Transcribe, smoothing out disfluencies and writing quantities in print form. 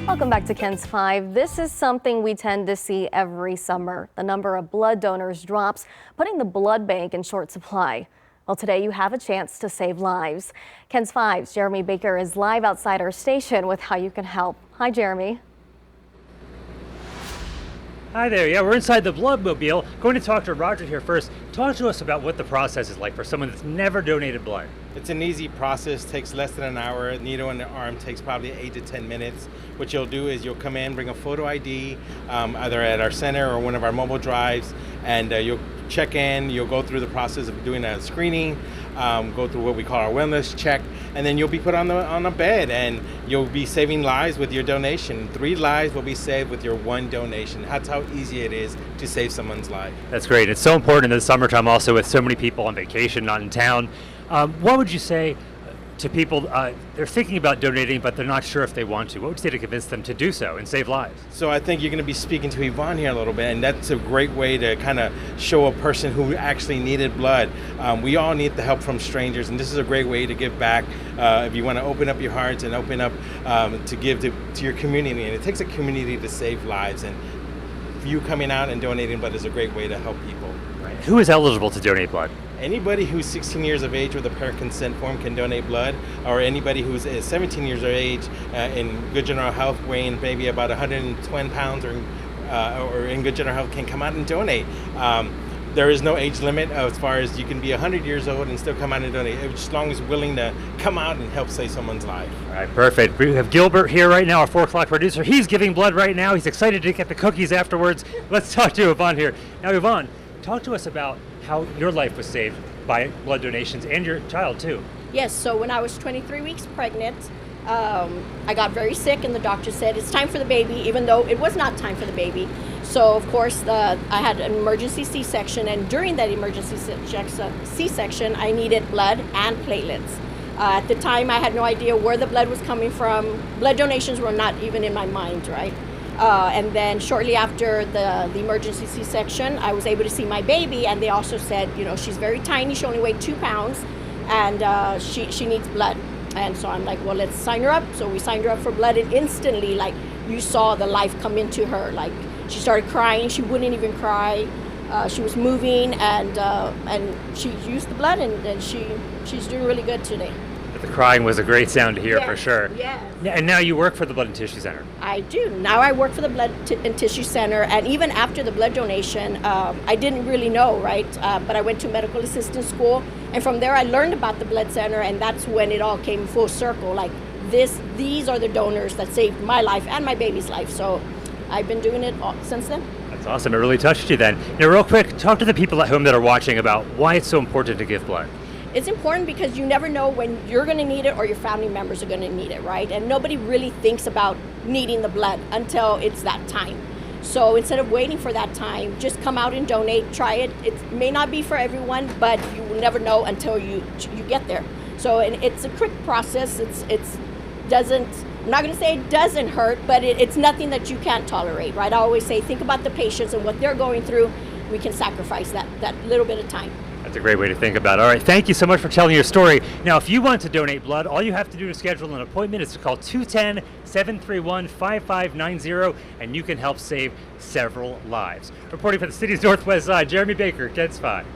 Welcome back to KENS 5. This is something we tend to see every summer. The number of blood donors drops, putting the blood bank in short supply. Well, today you have a chance to save lives. KENS 5's Jeremy Baker is live outside our station with how you can help. Hi, Jeremy. Hi there. Yeah, we're inside the Bloodmobile. Going to talk to Roger here first. Talk to us about what the process is like for someone that's never donated blood. It's an easy process, takes less than an hour. A needle in the arm takes probably 8 to 10 minutes. What you'll do is you'll come in, bring a photo ID, either at our center or one of our mobile drives, and you'll check in, you'll go through the process of doing a screening, go through what we call our wellness check, and then you'll be put on a bed, and you'll be saving lives with your donation. 3 lives will be saved with your 1 donation. That's how easy it is to save someone's life. That's great. It's so important in the summertime also with so many people on vacation, not in town. What would you say to people, they're thinking about donating, but they're not sure if they want to? What would you say to convince them to do so and save lives? So I think you're going to be speaking to Yvonne here a little bit, and that's a great way to kind of show a person who actually needed blood. We all need the help from strangers, and this is a great way to give back. If you want to open up your hearts and open up to give to your community, and it takes a community to save lives, and you coming out and donating blood is a great way to help people. Right. Who is eligible to donate blood? Anybody who's 16 years of age with a parent consent form can donate blood, or anybody who's 17 years of age in good general health, weighing maybe about 120 pounds or in good general health can come out and donate. There is no age limit as far as you can be 100 years old and still come out and donate, as long as willing to come out and help save someone's life. All right, perfect. We have Gilbert here right now, our 4 o'clock producer. He's giving blood right now. He's excited to get the cookies afterwards. Let's talk to Yvonne here. Now, Yvonne, talk to us about how your life was saved by blood donations, and your child too. Yes, so when I was 23 weeks pregnant, I got very sick, and the doctor said it's time for the baby, even though it was not time for the baby. So of course I had an emergency C-section, and during that emergency C-section I needed blood and platelets. At the time I had no idea where the blood was coming from. Blood donations were not even in my mind, right? And then shortly after the emergency C-section, I was able to see my baby, and they also said, you know, she's very tiny, she only weighed 2 pounds, and she needs blood. And so I'm like, well, let's sign her up. So we signed her up for blood, and instantly, like, you saw the life come into her. Like, she started crying, she wouldn't even cry. She was moving, and she used the blood, and she's doing really good today. The crying was a great sound to hear, yes, for sure. Yes. And now you work for the Blood and Tissue Center. I do. Now I work for the Blood and Tissue Center, and even after the blood donation, I didn't really know, right? But I went to medical assistant school, and from there I learned about the blood center, and that's when it all came full circle. Like, these are the donors that saved my life and my baby's life. So I've been doing it since then. That's awesome. It really touched you then. Now, real quick, talk to the people at home that are watching about why it's so important to give blood. It's important because you never know when you're going to need it or your family members are going to need it, right? And nobody really thinks about needing the blood until it's that time. So instead of waiting for that time, just come out and donate, try it. It may not be for everyone, but you will never know until you get there. So, and it's a quick process. I'm not going to say it doesn't hurt, but it's nothing that you can't tolerate, right? I always say, think about the patients and what they're going through. We can sacrifice that little bit of time. That's a great way to think about it. All right, thank you so much for telling your story. Now, if you want to donate blood, all you have to do to schedule an appointment is to call 210-731-5590, and you can help save several lives. Reporting for the city's Northwest Side, Jeremy Baker, KENS 5.